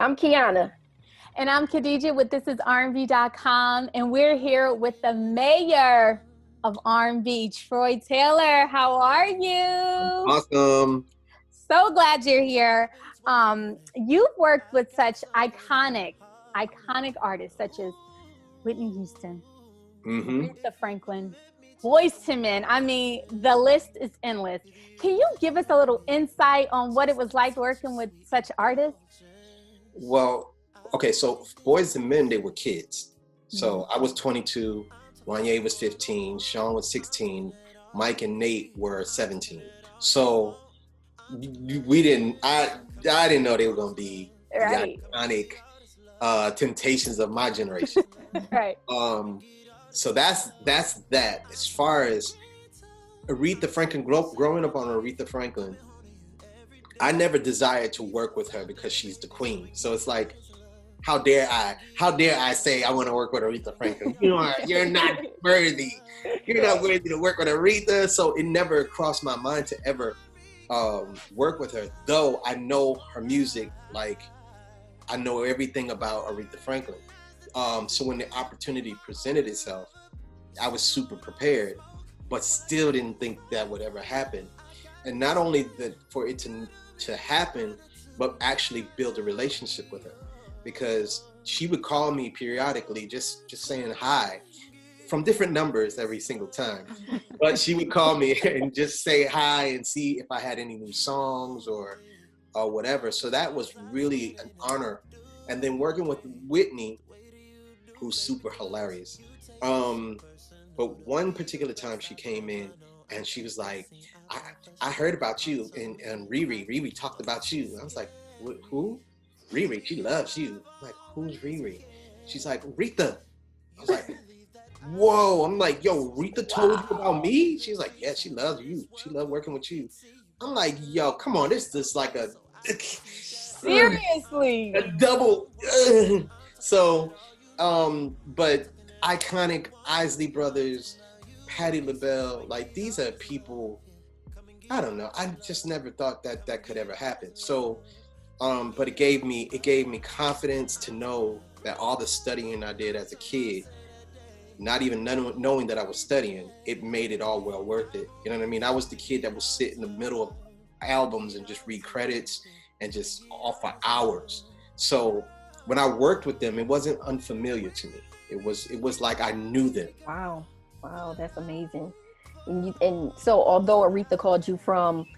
I'm Kiana. And I'm Khadija with ThisIsRnB.com, and we're here with the mayor of R&B, Troy Taylor. How are you? Awesome. So glad you're here. You've worked with such iconic artists such as Whitney Houston, Aretha Franklin, Boyz II Men. I mean, the list is endless. Can you give us a little insight on what it was like working with such artists? Well, okay, so Boyz II Men, they were kids. So I was 22, Wanye was 15, Sean was 16, Mike and Nate were 17. So we didn't, I didn't know they were going to be Right. the iconic temptations of my generation. Right. So that's that. As far as Aretha Franklin, growing up on Aretha Franklin, I never desired to work with her because she's the queen. So it's like, how dare I say I want to work with Aretha Franklin? You're not worthy. You're not worthy to work with Aretha. So it never crossed my mind to ever work with her. Though I know her music, like I know everything about Aretha Franklin. So when the opportunity presented itself, I was super prepared, but still didn't think that would ever happen. And not only that for it to happen, but actually build a relationship with her. Because she would call me periodically, just saying hi, from different numbers every single time. But she would call me and just say hi and see if I had any new songs or whatever. So that was really an honor. And then working with Whitney, who's super hilarious. But one particular time she came in and she was like, I heard about you and Riri talked about you. I was like, who? Riri, she loves you. I'm like, who's Riri? She's like, Aretha. I was like, whoa. I'm like, yo, Aretha told you about me? She's like, yeah, she loves you. She loved working with you. I'm like, yo, come on, this is like a seriously a double. So, but iconic Isley Brothers, Patti LaBelle, like these are people. I don't know. I just never thought that could ever happen. So. But it gave me confidence to know that all the studying I did as a kid, not even knowing that I was studying, it made it all well worth it. You know what I mean? I was the kid that would sit in the middle of albums and just read credits and just off for hours. So when I worked with them, it wasn't unfamiliar to me. It was like I knew them. Wow, that's amazing. And so although Aretha called you from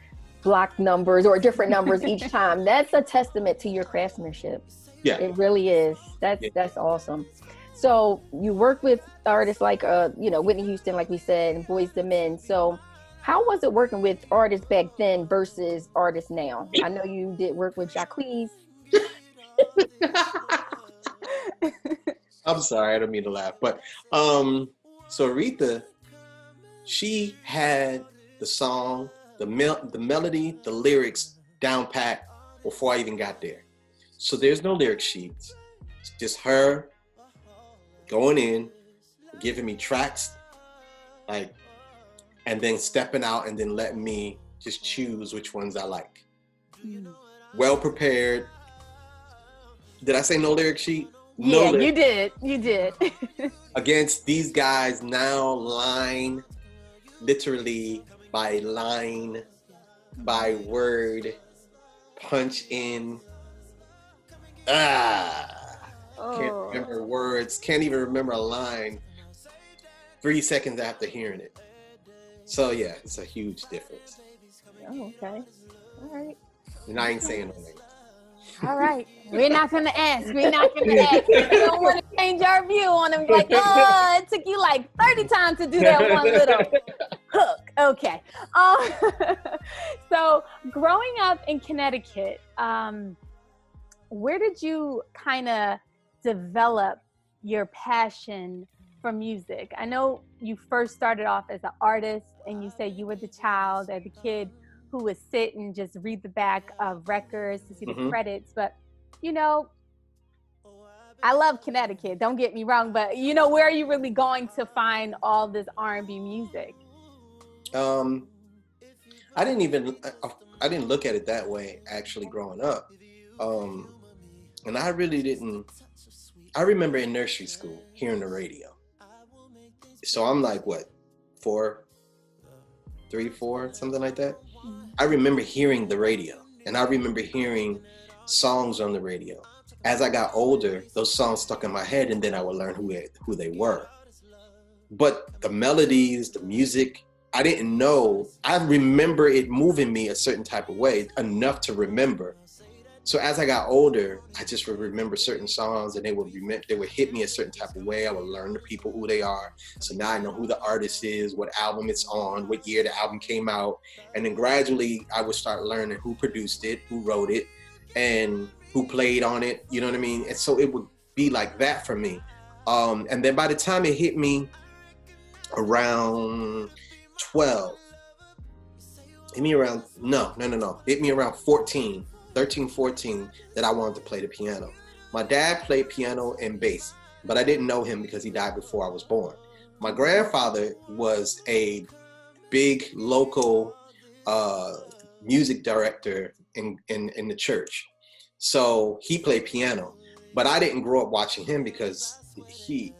block numbers or different numbers each time, that's a testament to your craftsmanship. Yeah, it really is. That's awesome. So you work with artists like Whitney Houston, like we said, and Boyz II Men. So how was it working with artists back then versus artists now? I know you did work with Jacquees. I'm sorry, I don't mean to laugh, but so Aretha, she had the song, the melody, the lyrics down pat before I even got there. So there's no lyric sheets. It's just her going in, giving me tracks, like, and then stepping out and then letting me just choose which ones I like. Well prepared. Did I say no lyric sheet? No yeah, lyric. you did. Against these guys now, line, literally, by line, by word, punch in. Can't remember words, can't even remember a line 3 seconds after hearing it. So yeah, it's a huge difference. Oh, okay. All right. And I ain't saying no name. All right. We're not going to ask. We don't want to change our view on them. Like, it took you like 30 times to do that one little hook. Okay. So growing up in Connecticut, where did you kind of develop your passion for music? I know you first started off as an artist and you said you were the child or the kid who would sit and just read the back of records to see the credits. But, I love Connecticut, don't get me wrong, but where are you really going to find all this R&B music? I didn't look at it that way actually growing up. And I really didn't. I remember in nursery school hearing the radio. So I'm like, what, 3, 4, something like that. I remember hearing the radio, and I remember hearing songs on the radio. As I got older, those songs stuck in my head, and then I would learn who they were. But the melodies, the music, I didn't know. I remember it moving me a certain type of way, enough to remember. So as I got older, I just would remember certain songs, and they would hit me a certain type of way. I would learn the people, who they are. So now I know who the artist is, what album it's on, what year the album came out. And then gradually I would start learning who produced it, who wrote it, and who played on it, you know what I mean? And so it would be like that for me. And then by the time it hit me around 12, hit me around 14, 13, 14, that I wanted to play the piano. My dad played piano and bass, but I didn't know him because he died before I was born. My grandfather was a big local music director in the church. So he played piano, but I didn't grow up watching him because he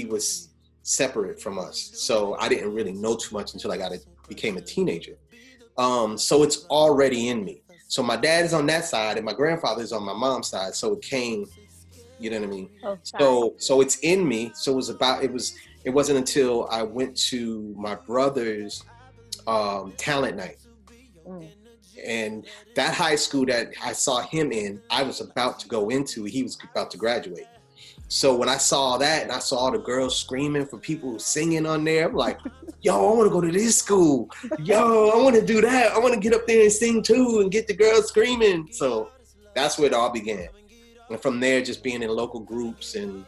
was separate from us. So I didn't really know too much until I became a teenager. So it's already in me. So my dad is on that side and my grandfather is on my mom's side. So it came, you know what I mean? Okay. So it's in me. So it wasn't until I went to my brother's talent night. And that high school that I saw him in, I was about to go into, he was about to graduate. So when I saw that and I saw all the girls screaming for people singing on there, I'm like, yo, I want to go to this school. Yo, I want to do that. I want to get up there and sing too and get the girls screaming. So that's where it all began. And from there, just being in local groups, and,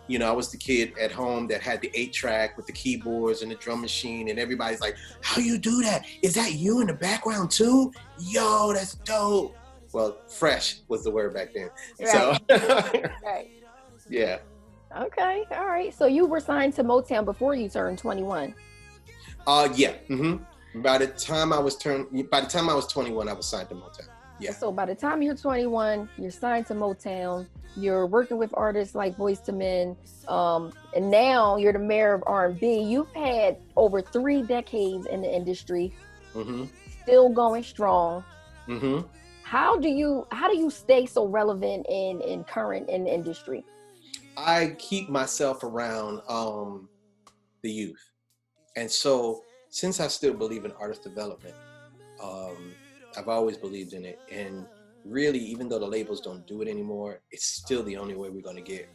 you know, I was the kid at home that had the 8-track with the keyboards and the drum machine, and everybody's like, how you do that? Is that you in the background too? Yo, that's dope. Well, fresh was the word back then. Right. So, right. Yeah. Okay. All right. So you were signed to Motown before you turned 21. Yeah. Mm-hmm. By the time I was 21, I was signed to Motown. Yeah. So by the time you're 21, you're signed to Motown. You're working with artists like Boyz II Men, and now you're the mayor of R&B. You've had over 3 decades in the industry, still going strong. Mm-hmm. How do you stay so relevant and current in the industry? I keep myself around the youth, and so since I still believe in artist development, I've always believed in it, and really, even though the labels don't do it anymore, it's still the only way we're going to get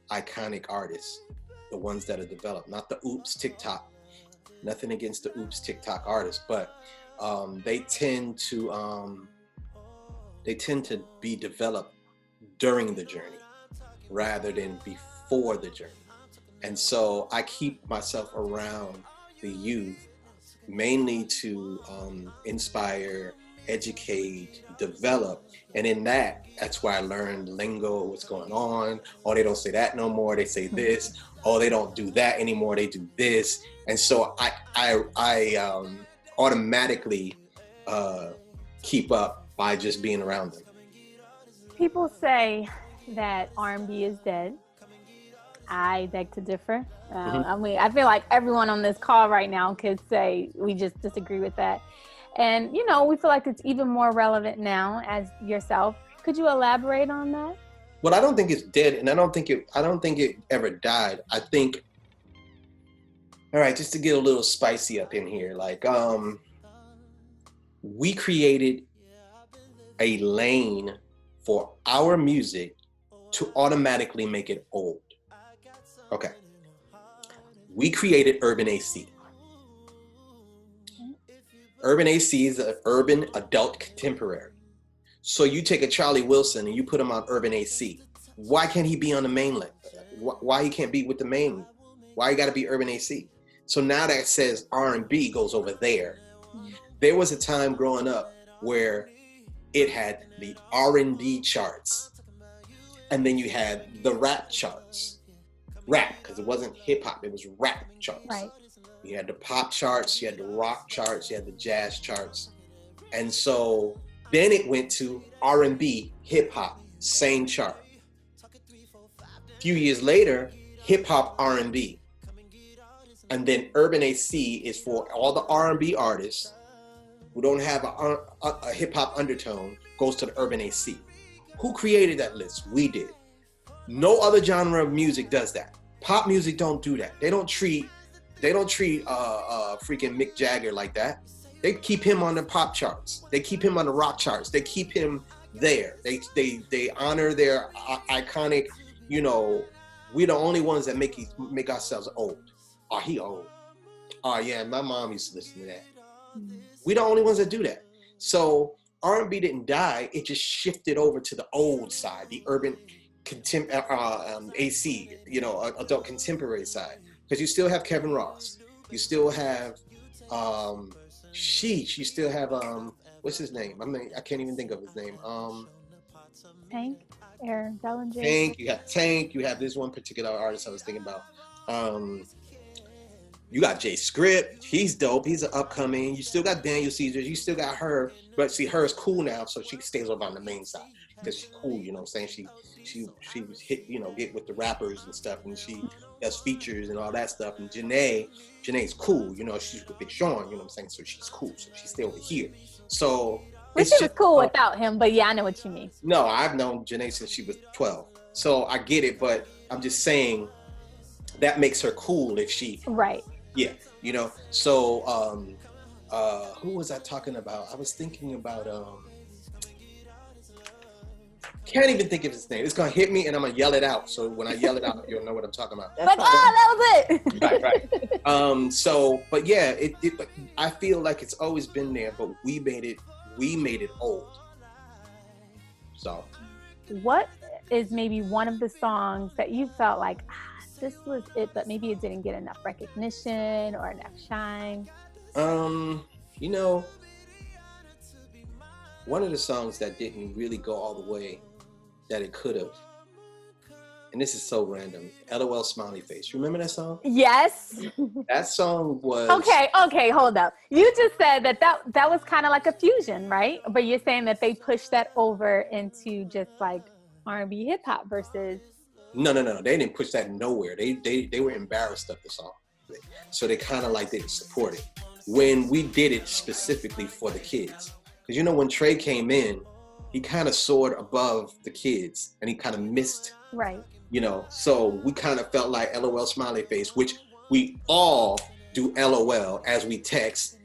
iconic artists, the ones that are developed, not the oops TikTok. Nothing against the oops TikTok artists, but they tend to be developed during the journey rather than before the journey. And so I keep myself around the youth mainly to inspire, educate, develop. And in that's where I learned lingo, what's going on. Oh, they don't say that no more, they say this. Oh, they don't do that anymore, they do this. And so I automatically keep up by just being around them. People say that R&B is dead. I beg to differ. I mean, I feel like everyone on this call right now could say we just disagree with that. And, you know, we feel like it's even more relevant now as yourself. Could you elaborate on that? Well, I don't think it's dead, and I don't think it ever died. I think, all right, just to get a little spicy up in here, like, we created a lane for our music to automatically make it old. Okay. We created Urban AC. Urban AC is an urban adult contemporary. So you take a Charlie Wilson and you put him on Urban AC. Why can't he be on the mainland? Why he can't be with the main? Why you got to be Urban AC? So now that says R&B goes over there. There was a time growing up where it had the R&B charts, and then you had the rap charts. Rap, because it wasn't hip hop, it was rap charts. Right. You had the pop charts, you had the rock charts, you had the jazz charts. And so then it went to R&B, hip hop, same chart. A few years later, hip hop R&B. And then Urban AC is for all the R&B artists who don't have a hip hop undertone, goes to the Urban AC. Who created that list? We did. No other genre of music does that. Pop music don't do that. They don't treat freaking Mick Jagger like that. They keep him on the pop charts. They keep him on the rock charts. They keep him there. They honor their iconic, you know, we're the only ones that make ourselves old. Oh, he old. Oh yeah, my mom used to listen to that. We're the only ones that do that. So R&B didn't die. It just shifted over to the old side, the urban AC, you know, adult contemporary side. Because you still have Kevin Ross. You still have you still have what's his name? I can't even think of his name. Tank, Aaron Bellinger. Tank, you have Tank, you have this one particular artist I was thinking about. You got Jay Script, he's dope, he's an upcoming. You still got Daniel Caesar, you still got her, but see, her is cool now, so she stays over on the main side because she's cool, you know what I'm saying? She hit, you know, get with the rappers and stuff, and she does features and all that stuff. And Janae's cool, you know, she's with Big Sean, you know what I'm saying? So she's cool, so she's still over here. So which is cool without him, but yeah, I know what you mean. No, I've known Janae since she was 12, so I get it, but I'm just saying that makes her cool if she right. Yeah, you know. So who was I talking about? I was thinking about can't even think of his name. It's gonna hit me and I'm gonna yell it out. So when I yell it out, you'll know what I'm talking about. Like, oh, that was it. Right. So, but yeah, I feel like it's always been there, but we made it old. So, what is maybe one of the songs that you felt like this was it, but maybe it didn't get enough recognition or enough shine? You know, one of the songs that didn't really go all the way that it could have, and this is so random, LOL Smiley Face. Remember that song? Yes. That song was... Okay, hold up. You just said that was kind of like a fusion, right? But you're saying that they pushed that over into just like R&B hip hop versus... No. They didn't push that nowhere. They were embarrassed of the song. So they kind of like didn't support it. When we did it specifically for the kids. Because you know, when Trey came in, he kind of soared above the kids and he kind of missed. Right. You know, so we kind of felt like LOL Smiley Face, which we all do LOL as we text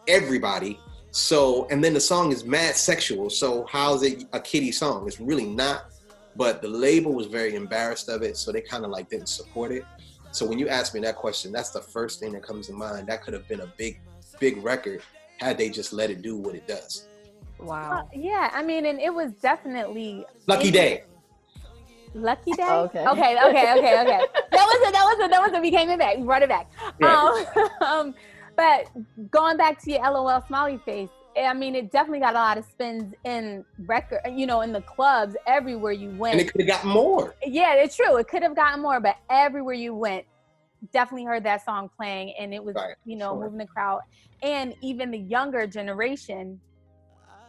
everybody. So, and then the song is mad sexual. So how's it a kiddie song? It's really not. But the label was very embarrassed of it, so they kind of like didn't support it. So when you ask me that question, that's the first thing that comes to mind. That could have been a big record had they just let it do what it does. Wow. Yeah, I mean, and it was definitely Lucky Day. Lucky Day. Okay. That was it. We came back. We brought it back. Right. But going back to your LOL Smiley Face, I mean, it definitely got a lot of spins in record, you know, in the clubs everywhere you went. And it could have gotten more. Yeah, it's true. It could have gotten more, but everywhere you went, definitely heard that song playing, and it was, right, you know, moving the crowd. And even the younger generation,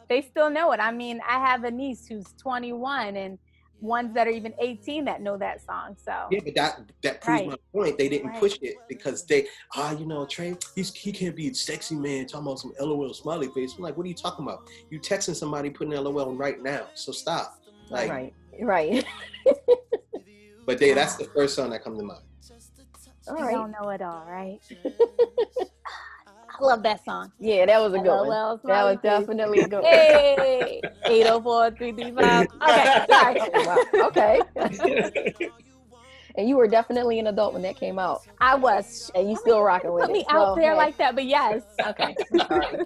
they still know it. I mean, I have a niece who's 21 and ones that are even 18 that know that song. So yeah, but that proves my point. They didn't push it because they, you know, Trey, he can't be a sexy man talking about some LOL Smiley Face. I'm like, what are you talking about? You texting somebody putting LOL right now, so stop. Like, right. But that's the first song that comes to mind. All right. You don't know it all, right? I love that song. Yeah, that was a good one. That was definitely a good one. Hey, 804-335. Okay, sorry. Wow. Okay. And you were definitely an adult when that came out. I was. And you still rocking with it. Put me out there like that, but yes. Okay. All right.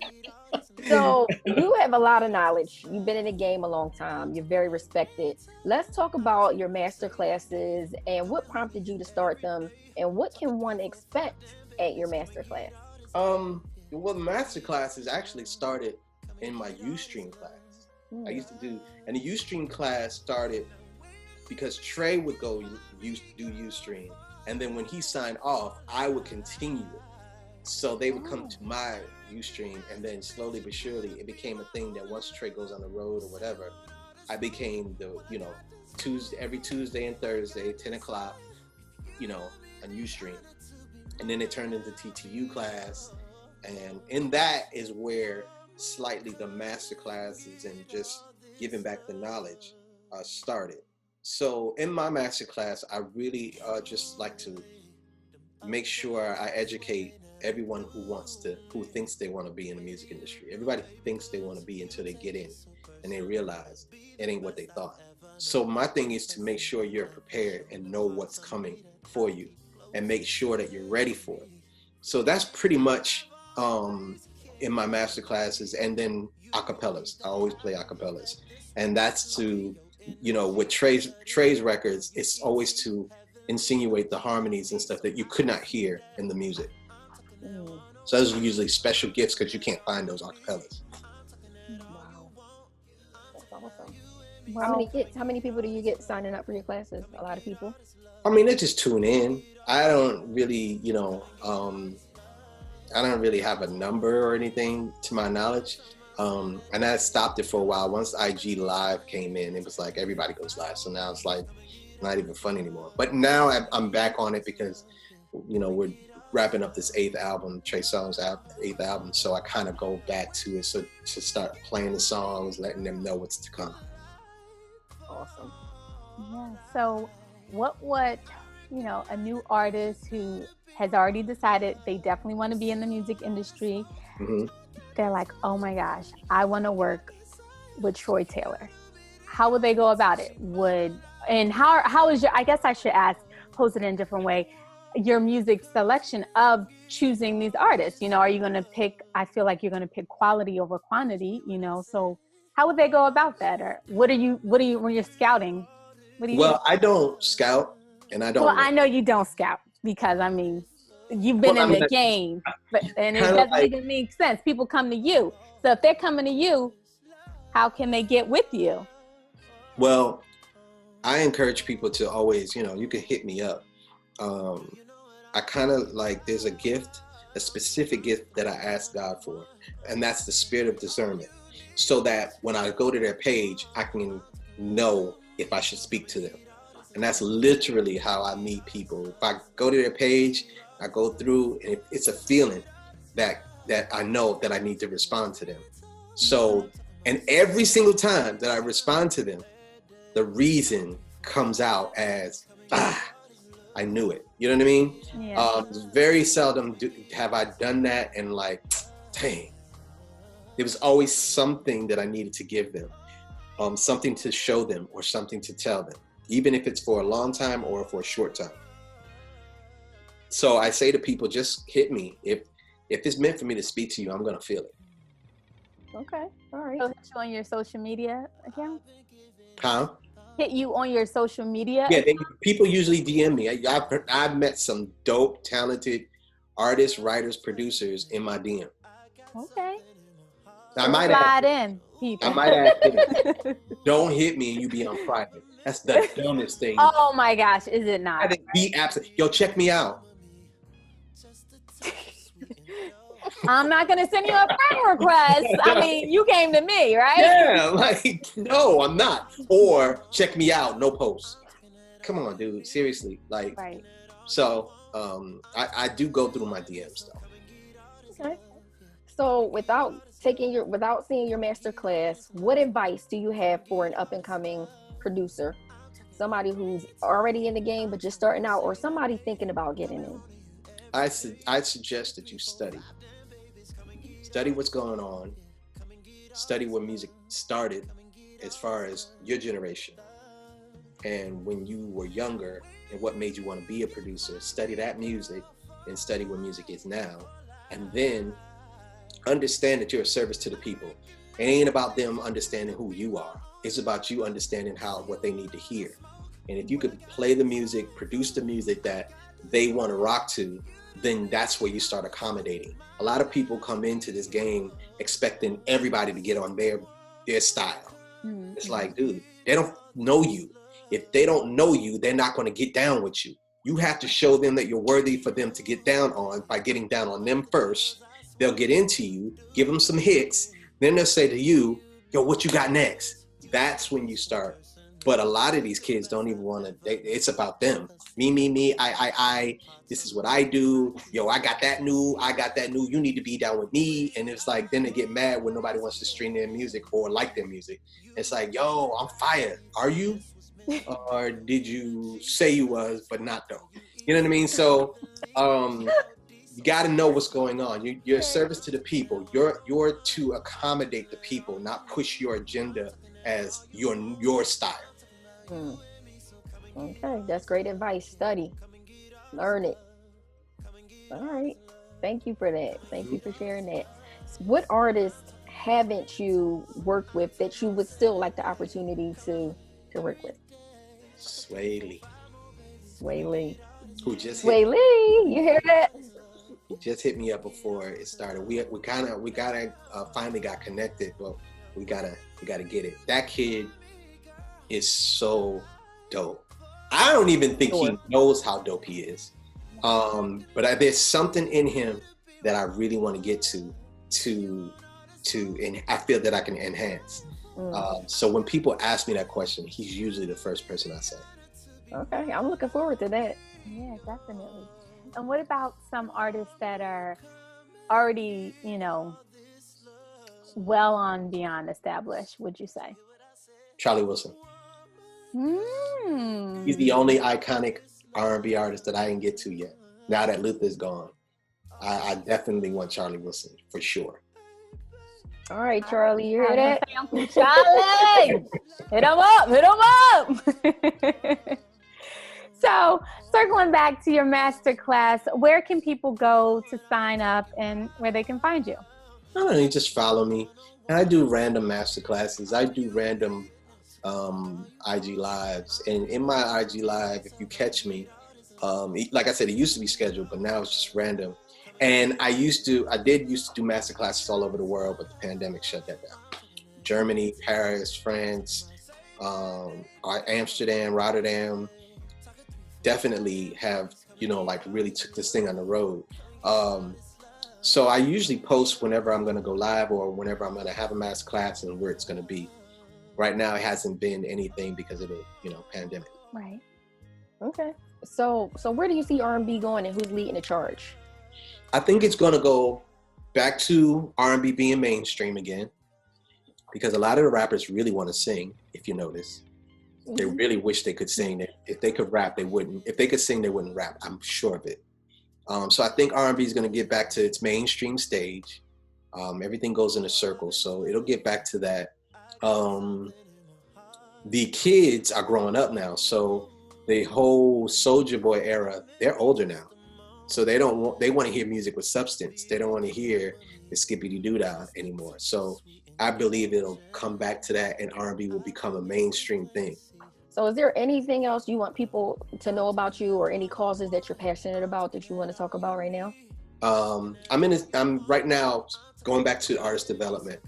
So you have a lot of knowledge. You've been in the game a long time. You're very respected. Let's talk about your master classes and what prompted you to start them, and what can one expect at your master class? Well, master classes actually started in my Ustream class. I used to do, and the Ustream class started because Trey would go do Ustream, and then when he signed off, I would continue it. So they would come to my Ustream, and then slowly but surely, it became a thing that once Trey goes on the road or whatever, I became the, every Tuesday and Thursday, 10 o'clock, on Ustream. And then it turned into TTU class. And in that is where slightly the master classes and just giving back the knowledge started. So in my master class, I really just like to make sure I educate everyone who thinks they want to be in the music industry. Everybody thinks they want to be until they get in and they realize it ain't what they thought. So my thing is to make sure you're prepared and know what's coming for you and make sure that you're ready for it. So that's pretty much in my master classes. And then acapellas. I always play acapellas. And that's to, with Trey's records, it's always to insinuate the harmonies and stuff that you could not hear in the music. So those are usually special gifts because you can't find those acapellas. Wow. That's awesome. Wow. How many people do you get signing up for your classes? A lot of people? I mean, they just tune in. I don't really, I don't really have a number or anything to my knowledge. And I stopped it for a while. Once IG Live came in, it was like everybody goes live. So now it's like not even fun anymore. But now I'm back on it because, we're wrapping up this 8th album, Trey Songz 8th album. So I kind of go back to it. So to start playing the songs, letting them know what's to come. Awesome. Yeah. So what would, a new artist who has already decided they definitely want to be in the music industry, they're like, oh my gosh, I want to work with Troy Taylor. How would they go about it? How is your, I guess I should pose it in a different way, your music selection of choosing these artists? Are you going to pick, I feel like you're going to pick quality over quantity, so how would they go about that? Or what are you, when you're scouting? Well, I don't scout and I don't. Well, I know you don't scout because you've been in the game, and it doesn't even make sense. People come to you. So if they're coming to you, how can they get with you? Well, I encourage people to always, you can hit me up. I kind of there's a gift, a specific gift that I ask God for, and that's the spirit of discernment. So that when I go to their page, I can know if I should speak to them. And that's literally how I meet people. If I go to their page, I go through, and it's a feeling that I know that I need to respond to them. So, and every single time that I respond to them, the reason comes out as, I knew it. You know what I mean? Yeah. Very seldom have I done that and dang. There was always something that I needed to give them, something to show them or something to tell them, even if it's for a long time or for a short time. So I say to people, just hit me. If it's meant for me to speak to you, I'm going to feel it. Okay. All right. So hit you on your social media account? Huh? Hit you on your social media? Yeah, people usually DM me. I've met some dope, talented artists, writers, producers in my DM. Okay. I might slide in, people. I might add, don't hit me and you be on private. That's the dumbest thing. Oh my gosh, is it not? Be absent. Yo, check me out. I'm not gonna send you a friend request. I mean, you came to me, right? Yeah, no, I'm not. Or check me out, no post. Come on, dude. Seriously, Right. So, I do go through my DMs though. Okay. So without seeing your master class, what advice do you have for an up and coming producer? Somebody who's already in the game but just starting out, or somebody thinking about getting in? I suggest that you study. Study what's going on. Study where music started as far as your generation. And when you were younger and what made you want to be a producer, study that music and study where music is now. And then understand that you're a service to the people. It ain't about them understanding who you are. It's about you understanding what they need to hear. And if you could play the music, produce the music that they want to rock to, then that's where you start accommodating. A lot of people come into this game expecting everybody to get on their style. Mm-hmm. It's like, dude, they don't know you. If they don't know you, they're not going to get down with you. You have to show them that you're worthy for them to get down on by getting down on them first. They'll get into you, give them some hits. Then they'll say to you, yo, what you got next? that's when you start. But a lot of these kids don't even want to, it's about them. Me, I, this is what I do. Yo, I got that new, you need to be down with me. And it's like, then they get mad when nobody wants to stream their music or like their music. It's like, yo, I'm fired. Are you? Or did you say you was, but not though? You know what I mean? So you got to know what's going on. You're a service to the people. You're to accommodate the people, not push your agenda as your style. Okay, that's great advice. Study, learn it. All right, thank you for that. Thank you for sharing that. What artists haven't you worked with that you would still like the opportunity to work with? Sway Lee. Who just Sway Lee, you hear that? He just hit me up before it started. We gotta finally got connected, but we gotta get it. That kid is so dope. I don't even think he knows how dope he is. But there's something in him that I really want to get to, and I feel that I can enhance. So when people ask me that question, he's usually the first person I say. Okay, I'm looking forward to that. Yeah, definitely. And what about some artists that are already, well on beyond established, would you say? Charlie Wilson. He's the only iconic R&B artist that I didn't get to yet. Now that Luther's gone, I definitely want Charlie Wilson for sure. All right, Charlie, you hear that? Uncle Charlie, hit him up. So, circling back to your masterclass, where can people go to sign up and where they can find you? I don't know, you just follow me. And I do random masterclasses. I do random IG lives. And in my IG live, if you catch me, like I said, it used to be scheduled, but now it's just random. And I did used to do masterclasses all over the world, but the pandemic shut that down. Germany, Paris, France, Amsterdam, Rotterdam, definitely have, really took this thing on the road. So I usually post whenever I'm going to go live or whenever I'm going to have a mass class and where it's going to be. Right now, it hasn't been anything because of the, pandemic. Right. Okay. So where do you see R&B going and who's leading the charge? I think it's going to go back to R&B being mainstream again, because a lot of the rappers really want to sing, if you notice. They really wish they could sing. If they could rap, they wouldn't. If they could sing, they wouldn't rap. I'm sure of it. So I think R&B is going to get back to its mainstream stage. Everything goes in a circle, so it'll get back to that. The kids are growing up now, so the whole Soulja Boy era, they're older now. So they want to hear music with substance. They don't want to hear the skippity-doo-dah anymore. So I believe it'll come back to that, and R&B will become a mainstream thing. So is there anything else you want people to know about you, or any causes that you're passionate about that you want to talk about right now? I'm right now going back to artist development.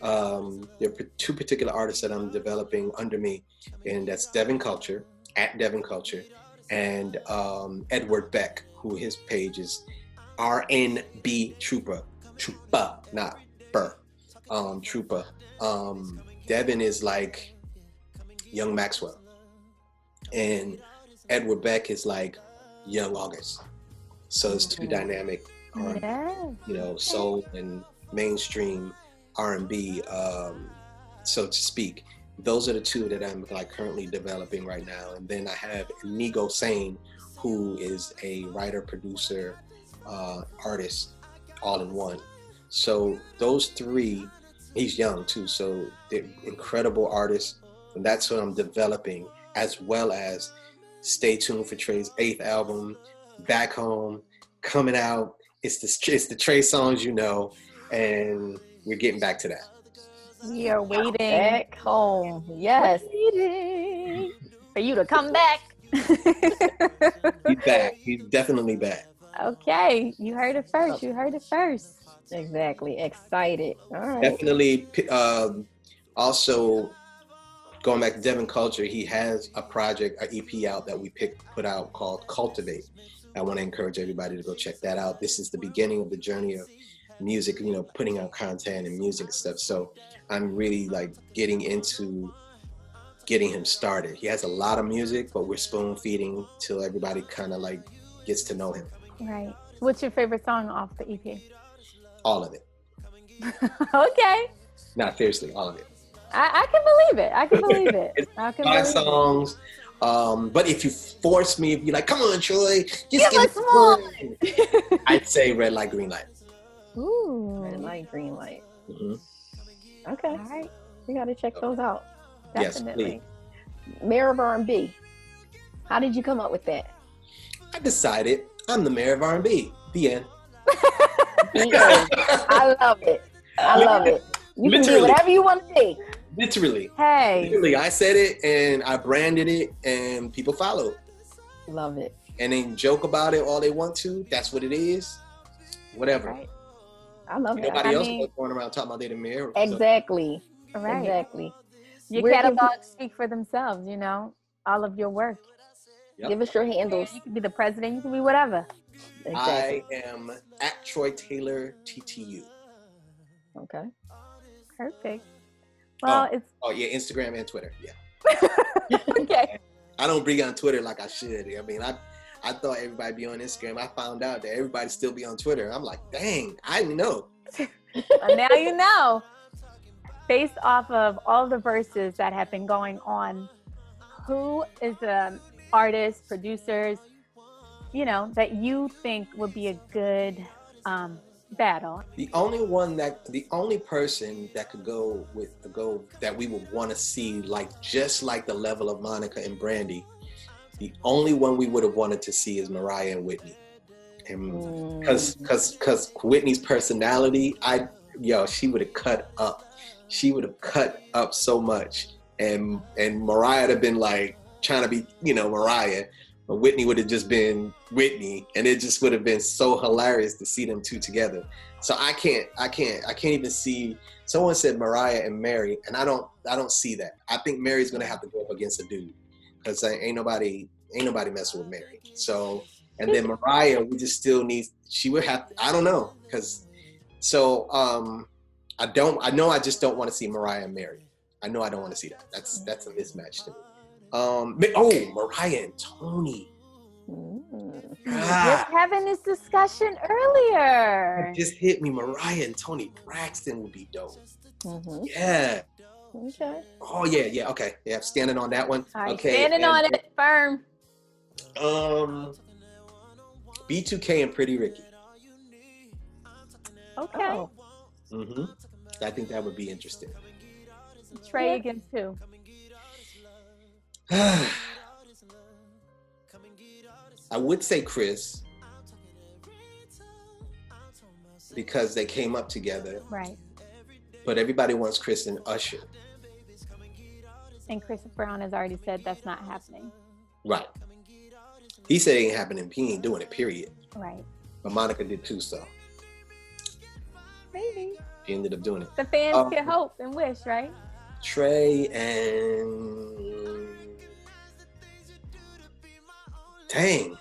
There are two particular artists that I'm developing under me, and that's Devin Culture, at Devin Culture, and Edward Beck, who his page is R&B Trooper, not Burr, Trooper. Devin is like Young Maxwell, and Edward Beck is like Young August. So it's two dynamic, soul and mainstream R&B, so to speak. Those are the two that I'm currently developing right now. And then I have Inigo Sane, who is a writer, producer, artist, all in one. So those three, he's young too, so they're incredible artists. And that's what I'm developing, as well as stay tuned for Trey's 8th album, Back Home, coming out. It's the Trey Songz, and we're getting back to that. We are waiting. Back home. Yes. Waiting for you to come back. He's back. He's definitely back. Okay. You heard it first. Exactly. Excited. All right. Definitely. Also, going back to Devin Culture, he has a project, an EP out that we put out called Cultivate. I want to encourage everybody to go check that out. This is the beginning of the journey of music, putting out content and music and stuff. So I'm really getting into getting him started. He has a lot of music, but we're spoon feeding till everybody kind of like gets to know him. Right. What's your favorite song off the EP? All of it. Okay. Not seriously, all of it. I can believe it. I can believe it. I can 5 believe songs. But if you force me, if you're like, come on, Troy, just Give us one. I'd say Red Light, Green Light. Ooh. Red light, green light. Mm-hmm. Okay. All right. You got to check those out. Definitely. Yes, Mayor of R&B. How did you come up with that? I decided I'm the mayor of R&B. The end. I love it. I love it. You can do whatever you want to be. Literally. Hey. Literally, I said it and I branded it and people followed. Love it. And they joke about it all they want to. That's what it is. Whatever. Right. I love it. Nobody else was going around talking about they the mayor. Exactly. So. Right. Exactly. Your catalogs speak for themselves, you know, all of your work. Yep. Give us your handles. You can be the president, you can be whatever. Exactly. I am at Troy Taylor TTU. Okay. Perfect. Well, it's. Oh, yeah, Instagram and Twitter. Yeah. Okay. I don't be on Twitter like I should. I mean, I thought everybody be on Instagram. I found out that everybody still be on Twitter. I'm like, dang, I didn't know. Now you know. Based off of all the verses that have been going on, who is the artist, producers, you know, that you think would be a good battle? The only person that could go that we would want to see, like just like the level of Monica and Brandy, the only one we would have wanted to see is Mariah and Whitney. And because Whitney's personality, she would have cut up. She would have cut up so much, and Mariah would have been like trying to be, Mariah, but Whitney would have just been Whitney, and it just would have been so hilarious to see them two together. So I can't even see. Someone said Mariah and Mary, and I don't see that. I think Mary's gonna have to go up against a dude, because ain't nobody messing with Mary. So, and then Mariah, we just still need. She would have. I don't know, because I just don't want to see Mariah and Mary. I know I don't want to see that. That's a mismatch to me. Mariah and Tony. Just having this discussion earlier. It just hit me. Mariah and Tony Braxton would be dope. Mm-hmm. Yeah. Okay. Oh yeah. Okay. Yeah, standing on that one. All right, okay. Standing on it firm. B2K and Pretty Ricky. Okay. Oh. Mm-hmm. I think that would be interesting. Trey against who? I would say Chris, because they came up together. Right. But everybody wants Chris and Usher. And Chris Brown has already said that's not happening. Right. He said it ain't happening. He ain't doing it, period. Right. But Monica did too, so. Maybe. She ended up doing it. The fans can hope and wish, right? Trey and... Dang.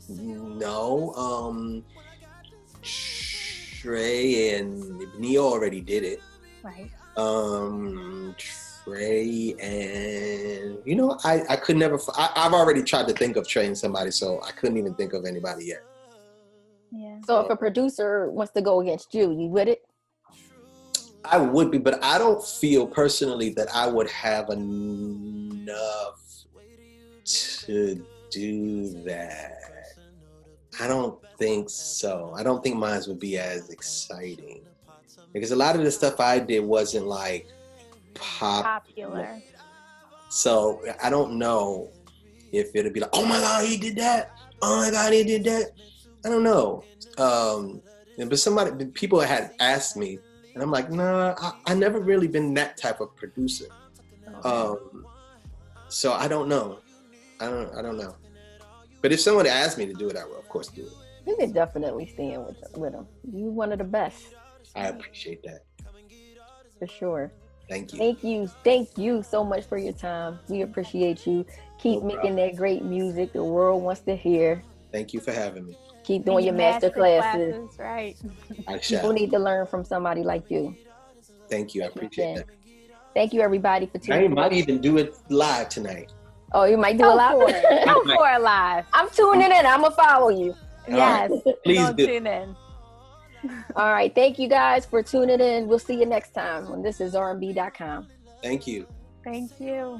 No. Trey and Neo already did it. Right. Trey and... I could never... I've already tried to think of Trey and somebody, so I couldn't even think of anybody yet. Yeah. So if a producer wants to go against you with it? I would be, but I don't feel personally that I would have enough to do that. I don't think so. I don't think mine would be as exciting, because a lot of the stuff I did wasn't like popular. So I don't know if it'll be like, oh my God, he did that. Oh my God, he did that. I don't know. But people had asked me, and I'm like, nah, I never really been that type of producer. So I don't know. I don't know. But if someone asked me to do it, I will, of course, do it. You could definitely stand with him. You're one of the best. I appreciate that. For sure. Thank you. Thank you so much for your time. We appreciate you. Keep making that great music the world wants to hear. Thank you for having me. Keep doing your master classes. Right. I shall. People need to learn from somebody like you. Thank you. I appreciate that. Thank you, everybody, for tuning I in. might even do it live tonight. Oh, you might do a lot. Go for it live. I'm tuning in. I'm gonna follow you. Yes, please do. Tune in. All right, thank you guys for tuning in. We'll see you next time on ThisIsRnB.com. Thank you. Thank you.